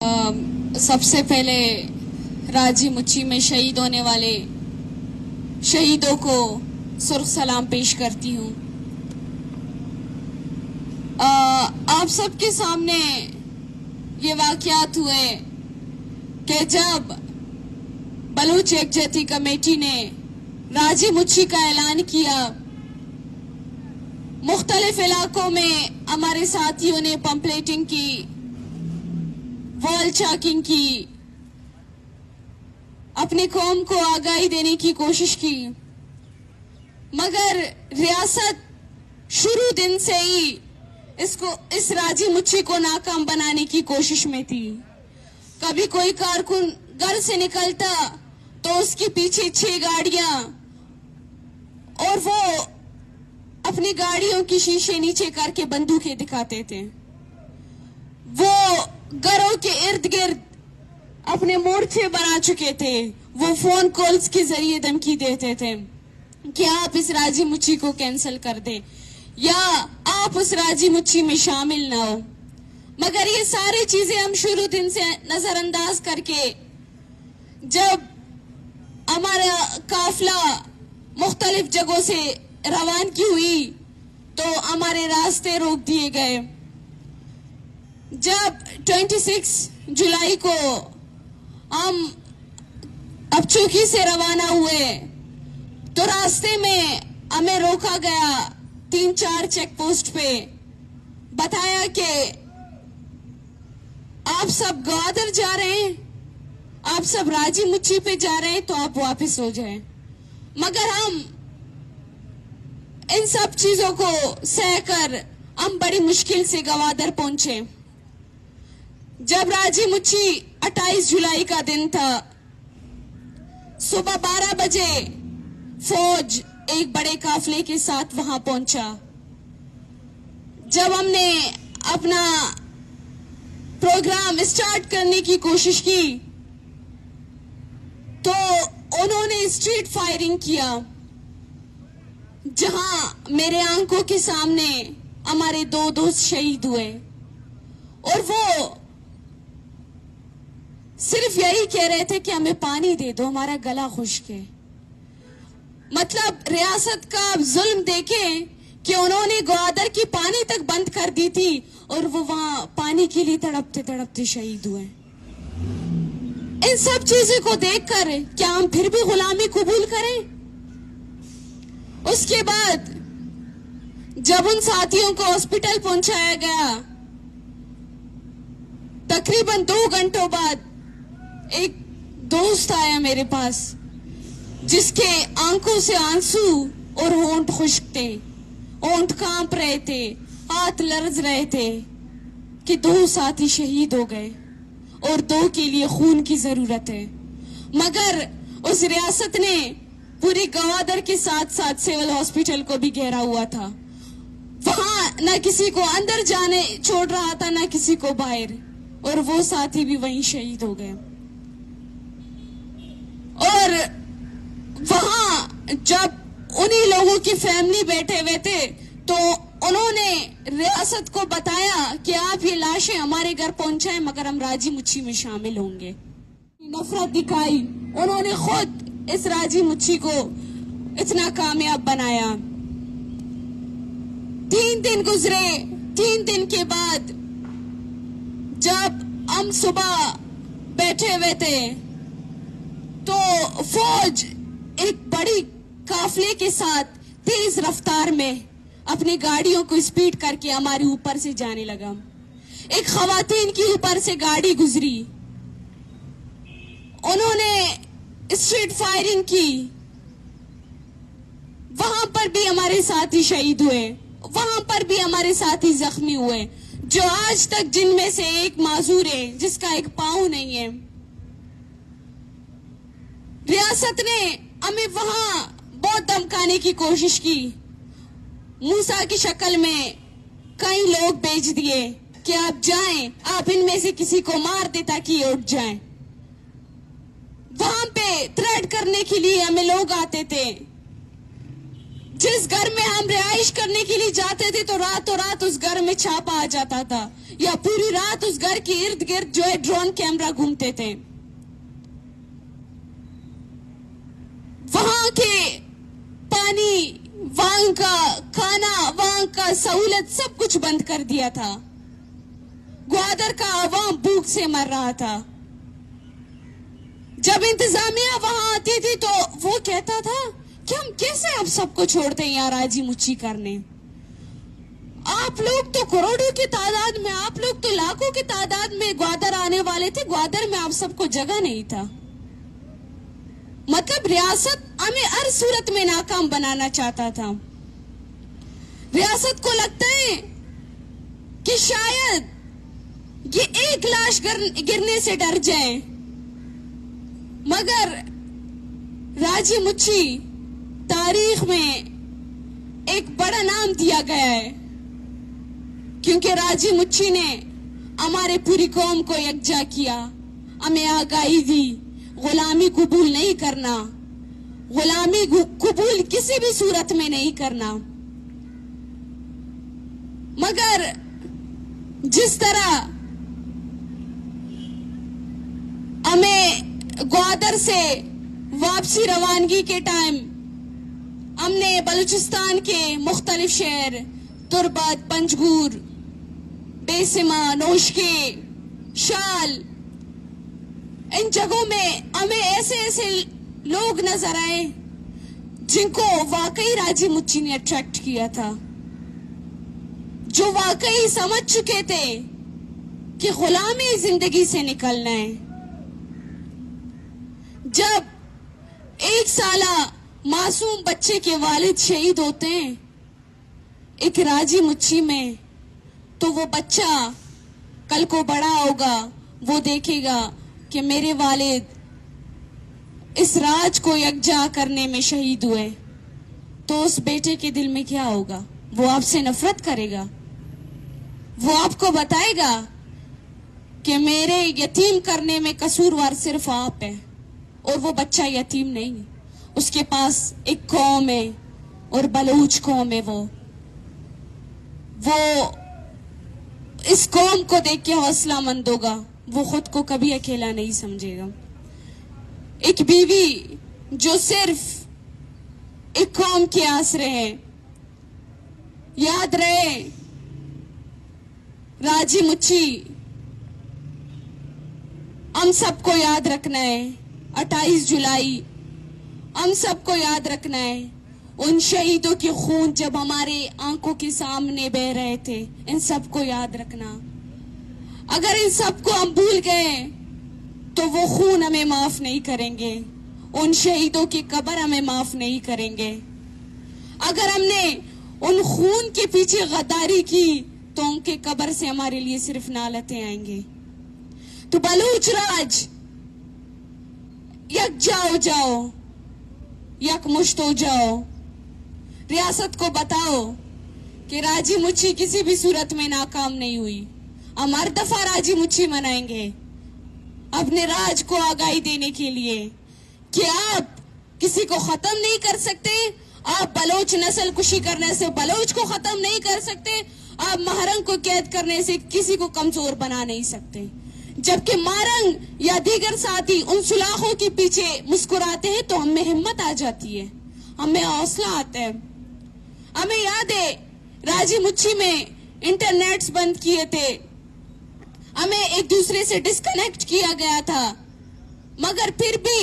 सबसे पहले राजी मुच्ची में शहीद होने वाले शहीदों को सुर्ख सलाम पेश करती हूँ। आप सबके सामने ये वाक़यात हुए कि जब बलूच यकजहती कमेटी ने राजी मुच्ची का ऐलान किया, मुख्तलिफ इलाकों में हमारे साथियों ने पंपलेटिंग की, वॉल चैकिंग की, अपनी कौम को आगाही देने की कोशिश की, मगर रियासत शुरू दिन से ही इस राजी मुच्ची को नाकाम बनाने की कोशिश में थी। कभी कोई कारकुन घर से निकलता तो उसके पीछे 6 गाड़ियां, और वो अपनी गाड़ियों की शीशे नीचे करके बंदूकें दिखाते थे। वो घरों के इर्द गिर्द अपने मोर्चे बना चुके थे। वो फोन कॉल्स के जरिए धमकी देते थे कि आप इस राजी मुच्ची को कैंसिल कर दें या आप उस राजी मुच्ची में शामिल ना हो। मगर ये सारी चीजें हम शुरू दिन से नजरअंदाज करके जब हमारा काफिला मुख्तलिफ जगहों से रवानगी हुई तो हमारे रास्ते रोक दिए गए। जब 26 जुलाई को हम अबचूकी से रवाना हुए तो रास्ते में हमें रोका गया 3-4 चेक पोस्ट पे। बताया कि आप सब ग्वादर जा रहे हैं, आप सब राजी मुच्ची पे जा रहे हैं, तो आप वापस हो जाएं। मगर हम इन सब चीजों को सहकर हम बड़ी मुश्किल से ग्वादर पहुंचे। जब राजी मुच्ची 28 जुलाई का दिन था, सुबह 12 बजे फौज एक बड़े काफिले के साथ वहां पहुंचा। जब हमने अपना प्रोग्राम स्टार्ट करने की कोशिश की तो उन्होंने स्ट्रीट फायरिंग किया, जहां मेरे आंखों के सामने हमारे 2 दोस्त शहीद हुए। और वो सिर्फ यही कह रहे थे कि हमें पानी दे दो, हमारा गला खुश्क है। मतलब रियासत का आप जुल्म देखें कि उन्होंने ग्वादर की पानी तक बंद कर दी थी और वो वहां पानी के लिए तड़पते तड़पते शहीद हुए। इन सब चीजों को देखकर क्या हम फिर भी गुलामी कबूल करें? उसके बाद जब उन साथियों को हॉस्पिटल पहुंचाया गया, तकरीबन 2 घंटों बाद एक दोस्त आया मेरे पास, जिसके आंखों से आंसू और होंठ खुश्क थे, होंठ कांप रहे थे, हाथ लरज रहे थे कि 2 साथी शहीद हो गए और 2 के लिए खून की जरूरत है। मगर उस रियासत ने पूरी ग्वादर के साथ साथ सिविल हॉस्पिटल को भी घेरा हुआ था। वहां न किसी को अंदर जाने छोड़ रहा था, न किसी को बाहर, और वो साथी भी वहीं शहीद हो गए। और वहां जब उन्हीं लोगों की फैमिली बैठे हुए थे तो उन्होंने रियासत को बताया कि आप ये लाशें हमारे घर पहुंचाएं, मगर हम राजी मुच्ची में शामिल होंगे। नफरत दिखाई, उन्होंने खुद इस राजी मुच्ची को इतना कामयाब बनाया। 3 दिन गुजरे। 3 दिन के बाद जब हम सुबह बैठे हुए थे तो फौज एक बड़ी काफिले के साथ तेज रफ्तार में अपनी गाड़ियों को स्पीड करके हमारे ऊपर से जाने लगा। एक खवातीन के ऊपर से गाड़ी गुजरी, उन्होंने स्ट्रीट फायरिंग की। वहां पर भी हमारे साथी शहीद हुए, वहां पर भी हमारे साथी जख्मी हुए, जो आज तक जिनमें से एक माजूर है, जिसका एक पांव नहीं है। रियासत ने हमें वहां बहुत धमकाने की कोशिश की। मूसा की शक्ल में कई लोग भेज दिए कि आप जाएं, आप इनमें से किसी को मार दे ताकि ये उठ जाएं। वहां पे थ्रेट करने के लिए हमें लोग आते थे। जिस घर में हम रिहाइश करने के लिए जाते थे तो रातों रात उस घर में छापा आ जाता था, या पूरी रात उस घर के इर्द गिर्द जो है ड्रोन कैमरा घूमते थे। वहां के पानी, वहां का खाना, वहां का सहूलत सब कुछ बंद कर दिया था। ग्वादर का आवाम भूख से मर रहा था। जब इंतजामिया वहां आती थी तो वो कहता था कि हम कैसे अब सबको छोड़ते हैं यहाँ राजी मुच्ची करने। आप लोग तो करोड़ों की तादाद में, आप लोग तो लाखों की तादाद में ग्वादर आने वाले थे। ग्वादर में आप सबको जगह नहीं था। मतलब रियासत हमें हर सूरत में नाकाम बनाना चाहता था। रियासत को लगता है कि शायद ये एक लाश गिरने से डर जाए, मगर राजी मुच्ची तारीख में एक बड़ा नाम दिया गया है, क्योंकि राजी मुच्ची ने हमारे पूरी कौम को यकजा किया, हमें आगाही दी, गुलामी कबूल नहीं करना, गुलामी कबूल किसी भी सूरत में नहीं करना। मगर जिस तरह हमें ग्वादर से वापसी रवानगी के टाइम हमने बलूचिस्तान के मुख्तलिफ शहर तुर्बत, पंजगूर, बेसिमा, नोशके, शाल, इन जगहों में हमें ऐसे ऐसे लोग नजर आए जिनको वाकई राजी मुच्ची ने अट्रैक्ट किया था, जो वाकई समझ चुके थे कि गुलामी जिंदगी से निकलना है। जब एक साला मासूम बच्चे के वालिद शहीद होते हैं एक राजी मुच्ची में, तो वो बच्चा कल को बड़ा होगा, वो देखेगा कि मेरे वालिद इस राज को यकजा करने में शहीद हुए, तो उस बेटे के दिल में क्या होगा? वो आपसे नफरत करेगा, वो आपको बताएगा कि मेरे यतीम करने में कसूरवार सिर्फ आप है, और वो बच्चा यतीम नहीं, उसके पास एक कौम है और बलूच कौम है। वो इस कौम को देख के हौसला मंद होगा, वो खुद को कभी अकेला नहीं समझेगा। एक बीवी जो सिर्फ एक कौम के आसरे है। याद रहे राजी मुच्ची हम सबको याद रखना है। 28 जुलाई हम सबको याद रखना है उन शहीदों के खून जब हमारे आंखों के सामने बह रहे थे। इन सबको याद रखना। अगर इन सबको हम भूल गए तो वो खून हमें माफ नहीं करेंगे, उन शहीदों की कब्र हमें माफ नहीं करेंगे। अगर हमने उन खून के पीछे गद्दारी की तो उनके कब्र से हमारे लिए सिर्फ नालतें आएंगे। तो बलूच राज यकजा हो जाओ, यकमुश्त हो जाओ। रियासत को बताओ कि राजी मुच्ची किसी भी सूरत में नाकाम नहीं हुई। हम हर दफा राजी मुच्ची मनाएंगे अपने राज को आगाही देने के लिए कि आप किसी को खत्म नहीं कर सकते। आप बलोच नस्ल कुशी करने से बलोच को खत्म नहीं कर सकते। आप महरंग को कैद करने से किसी को कमजोर बना नहीं सकते। जबकि मारंग या दीगर साथी उन सुलाखों के पीछे मुस्कुराते हैं तो हमें हिम्मत आ जाती है, हमें हौसला आता है। हमें याद है राजी मुच्ची में इंटरनेट्स बंद किए थे, हमें एक दूसरे से डिस्कनेक्ट किया गया था, मगर फिर भी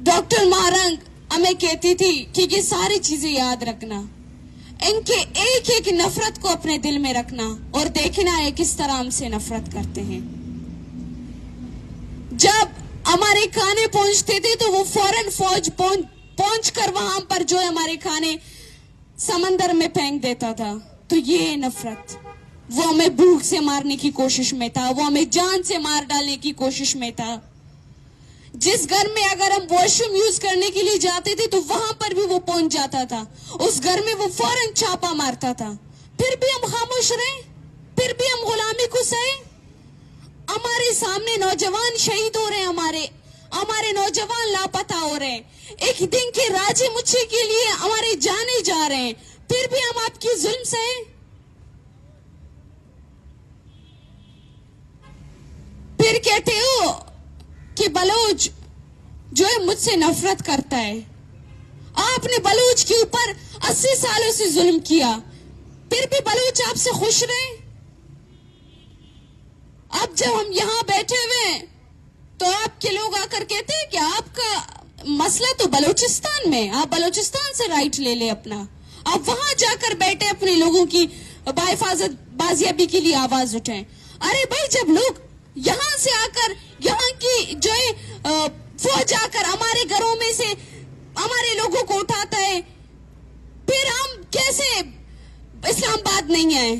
डॉक्टर मारंग हमें कहती थी कि ये सारी चीजें याद रखना, इनके एक एक नफरत को अपने दिल में रखना और देखना है किस तरह हमसे नफरत करते हैं। जब हमारे खाने पहुंचते थे तो वो फौरन फौज पहुंचकर वहां पर जो है हमारे खाने समंदर में फेंक देता था। तो ये नफरत, वो हमें भूख से मारने की कोशिश में था, वो हमें जान से मार डालने की कोशिश में था। जिस घर में अगर हम वॉशरूम यूज करने के लिए जाते थे तो वहां पर भी वो पहुंच जाता था, उस घर में वो फौरन छापा मारता था। फिर भी हम खामोश रहे, फिर भी हम गुलामी को सहे। हमारे सामने नौजवान शहीद हो रहे हैं, हमारे नौजवान लापता हो रहे हैं, एक दिन के राजी मुच्छी के लिए हमारे जाने जा रहे हैं, फिर भी हम आपकी जुल्म सहे। फिर कहते हो कि बलूच जो है मुझसे नफरत करता है। आपने बलूच के ऊपर 80 सालों से जुल्म किया, फिर भी बलूच आपसे खुश रहे। अब जब हम यहां बैठे हुए हैं तो आपके लोग आकर कहते हैं कि आपका मसला तो बलूचिस्तान में, आप बलूचिस्तान से राइट ले ले अपना, आप वहां जाकर बैठे अपने लोगों की बाहिफाजत बाजियाबी के लिए आवाज उठाएं। अरे भाई, जब लोग यहां से आकर यहाँ की जो है फौज आकर हमारे घरों में से हमारे लोगों को उठाता है, फिर हम कैसे इस्लामाबाद नहीं आए?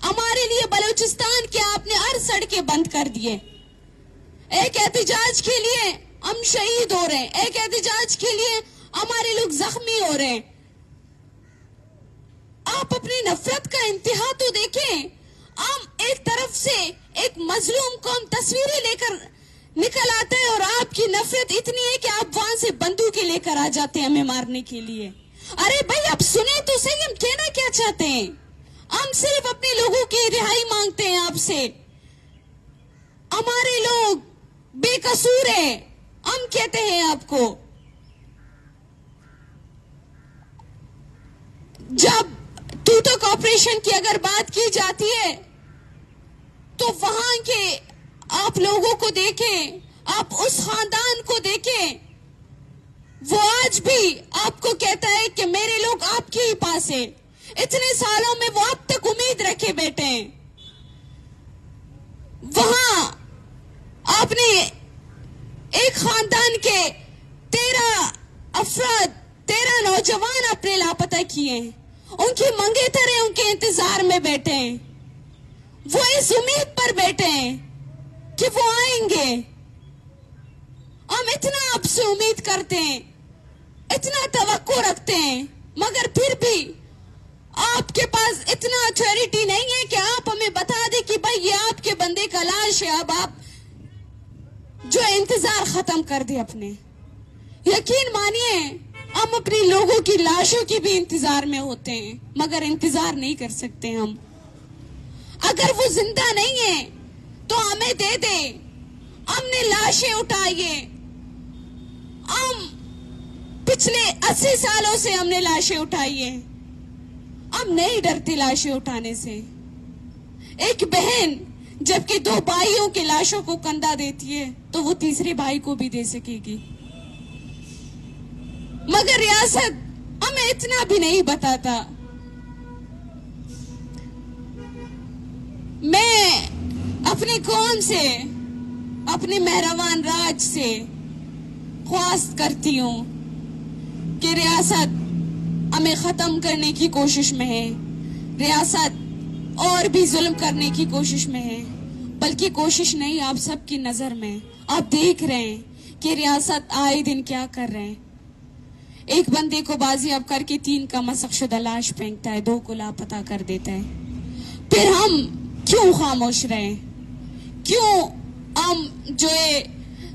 हमारे लिए बलूचिस्तान के आपने हर सड़कें बंद कर दिए। एक एहतिजाज के लिए हम शहीद हो रहे हैं, एक एहतिजाज के लिए हमारे लोग जख्मी हो रहे हैं। आप अपनी नफरत का इंतहा तो देखें। हम एक तरफ से एक मजलूम को हम तस्वीरें लेकर निकल आते हैं और आपकी नफरत इतनी है कि आप वहां से बंदूकें लेकर आ जाते हैं हमें मारने के लिए। अरे भाई, आप सुने तो सही, हम कहना क्या चाहते हैं? हम सिर्फ अपने लोगों की रिहाई मांगते हैं आपसे। हमारे लोग बेकसूर है, हम कहते हैं आपको। जब तूतक ऑपरेशन की अगर बात की जाती है तो वहां के आप लोगों को देखें, आप उस खानदान को देखें, वो आज भी आपको कहता है कि मेरे लोग आपके ही पास है। इतने सालों में वो अब तक उम्मीद रखे बैठे हैं। वहां आपने एक खानदान के 13 नौजवान अपने लापता किए हैं, उनकी मंगेतर उनके इंतजार में बैठे हैं। वो इस उम्मीद पर बैठे हैं कि वो आएंगे। हम इतना आपसे उम्मीद करते हैं, इतना तवक्को रखते हैं, मगर फिर भी आपके पास इतना अथॉरिटी नहीं है कि आप हमें बता दें कि भाई ये आपके बंदे का लाश है, अब आप जो इंतजार खत्म कर दे अपने। यकीन मानिए, हम अपने लोगों की लाशों की भी इंतजार में होते हैं, मगर इंतजार नहीं कर सकते हम। अगर वो जिंदा नहीं है तो हमें दे दे, हमने लाशें उठाइए। हम पिछले 80 सालों से हमने लाशें उठाई है, हम नहीं डरते लाशें उठाने से। एक बहन जबकि 2 भाइयों के लाशों को कंधा देती है तो वो तीसरे भाई को भी दे सकेगी, मगर रियासत हमें इतना भी नहीं बताता। मैं अपनी कौम से, अपने मेहरबान राज से ख्वास्त करती हूं कि रियासत हमें खत्म करने की कोशिश में है, रियासत और भी जुल्म करने की कोशिश में है, बल्कि कोशिश नहीं, आप सबकी नजर में आप देख रहे हैं कि रियासत आए दिन क्या कर रहे हैं। एक बंदे को बाजियाब करके 3 का मसकशुदा लाश फेंकता है, 2 को लापता कर देता है। फिर हम क्यों खामोश रहे? क्यों हम जो है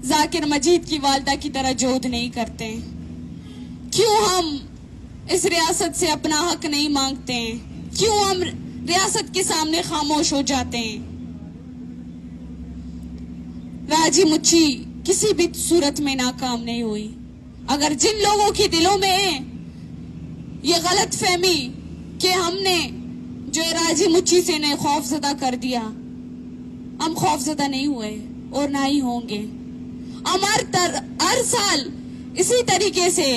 जाकिर मजीद की वालदा की तरह जोद नहीं करते? क्यों हम इस रियासत से अपना हक नहीं मांगते हैं? क्यों हम रियासत के सामने खामोश हो जाते हैं? राजी मुच्छी किसी भी सूरत में नाकाम नहीं हुई। अगर जिन लोगों के दिलों में है ये गलत फहमी कि हमने जो राजी मुच्छी से ने खौफजदा कर दिया, हम खौफजदा नहीं हुए और ना ही होंगे। हम हर साल इसी तरीके से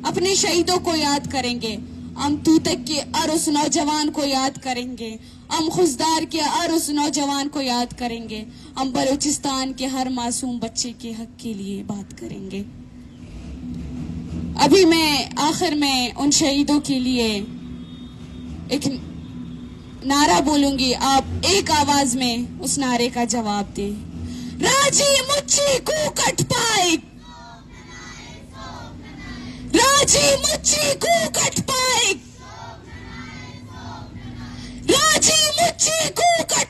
अपने शहीदों को याद करेंगे, हम तूतक के हर उस नौजवान को याद करेंगे, हम खुशदार के हर उस नौजवान को याद करेंगे, हम बलूचिस्तान के हर मासूम बच्चे के हक के लिए बात करेंगे। अभी मैं आखिर में उन शहीदों के लिए एक नारा बोलूंगी, आप एक आवाज में उस नारे का जवाब दें। राजी मुच्छी को कट पाए, राजी मुच्छी को कट पाए, राजी मुच्छी को कट